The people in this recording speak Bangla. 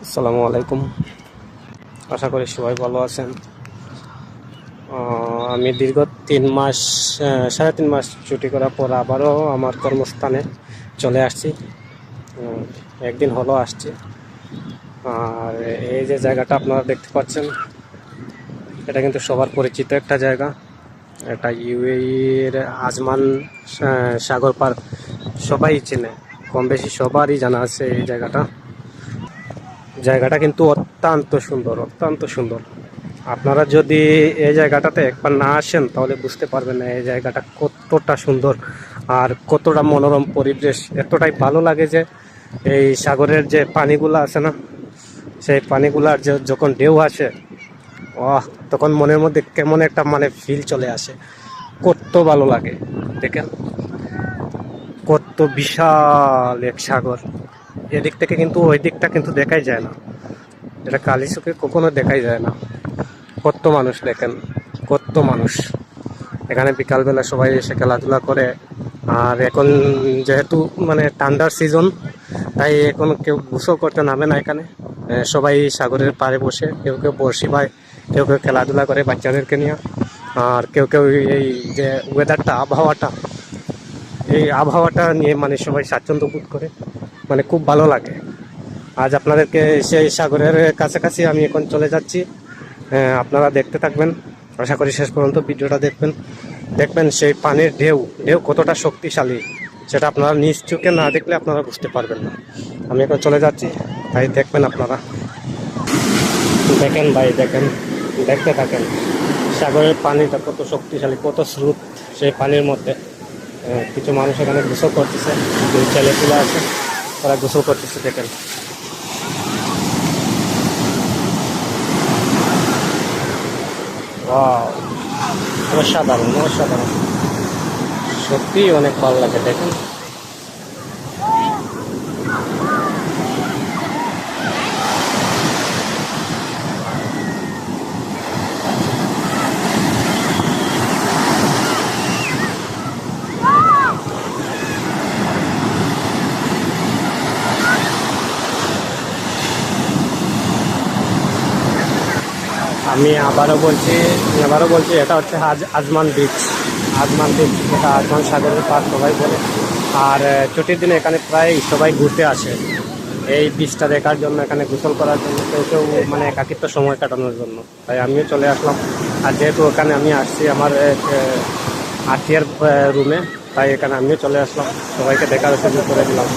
আসসালামু আলাইকুম। আশা করি সবাই ভালো আছেন। আমি দীর্ঘ 3 মাস, 3.5 মাস ছুটি করার পর আবারও আমার কর্মস্থানে চলে আসছি। উম, একদিন হলো আসছি। আর এই যে জায়গাটা আপনারা দেখতে পাচ্ছেন, এটা কিন্তু সবার পরিচিত একটা জায়গা। এটা ইউএইর আজমান সাগর পার, সবাই চেনে, কম বেশি সবারই জানা আছে এই জায়গাটা। জায়গাটা কিন্তু অত্যন্ত সুন্দর, অত্যন্ত সুন্দর। আপনারা যদি এই জায়গাটাতে একবার না আসেন তাহলে বুঝতে পারবেন না এই জায়গাটা কতটা সুন্দর আর কতটা মনোরম পরিবেশ। এতটাই ভালো লাগে যে এই সাগরের যে পানিগুলো আছে না, সেই পানিগুলার যে যখন ঢেউ আসে, তখন মনের মধ্যে কেমন একটা ফিল চলে আসে। কত ভালো লাগে দেখেন, কত বিশাল এক সাগর। এদিক থেকে কিন্তু ওই দিকটা কিন্তু দেখাই যায় না, এটা কালি চোখে কখনো দেখাই যায় না। কত মানুষ দেখেন, কত মানুষ এখানে বিকালবেলা সবাই এসে খেলাধুলা করে। আর এখন যেহেতু ঠান্ডার সিজন, তাই এখন কেউ গোসল করতে নামে না এখানে। সবাই সাগরের পাড়ে বসে, কেউ কেউ বড়শি পায়, কেউ কেউ খেলাধুলা করে বাচ্চাদেরকে নিয়ে। আর কেউ কেউ এই যে ওয়েদারটা, এই আবহাওয়াটা নিয়ে সবাই স্বাচ্ছন্দ্য বোধ করে, খুব ভালো লাগে। আজ আপনাদেরকে সেই সাগরের কাছাকাছি আমি এখন চলে যাচ্ছি। আপনারা দেখতে থাকবেন, আশা করি শেষ পর্যন্ত ভিডিওটা দেখবেন। দেখবেন সেই পানির ঢেউ ঢেউ কতটা শক্তিশালী, সেটা আপনারা নিজ চোখে না দেখলে আপনারা বুঝতে পারবেন না। আমি এখন চলে যাচ্ছি, তাই দেখবেন আপনারা। দেখেন ভাই, দেখেন, দেখতে থাকেন সাগরের পানিটা কত শক্তিশালী, কত স্রোত সেই পানির মধ্যে। কিছু মানুষ এখানে গোসল করতেছে, যে ছেলেপুলে আছে তারা গোসল করতেছে, দেখেন। ওয়াও, অসাধারণ, অসাধারণ, সত্যি অনেক ভালো লাগে দেখেন। আমি আবারও বলছি এটা হচ্ছে আজমান বিচ। আজমান বিচ, এটা আজমান সাগরের পার সবাই বলে। আর ছুটির দিনে এখানে প্রায় সবাই ঘুরতে আসে এই বিচটা দেখার জন্য, এখানে গোসল করার জন্য, কেউ কেউ একাকিত্ব সময় কাটানোর জন্য। তাই আমিও চলে আসলাম। আর যেহেতু ওখানে আমি আসছি আমার এক আত্মীয়ের রুমে, তাই এখানে আমিও চলে আসলাম, সবাইকে দেখার সুযোগ করে দিলাম।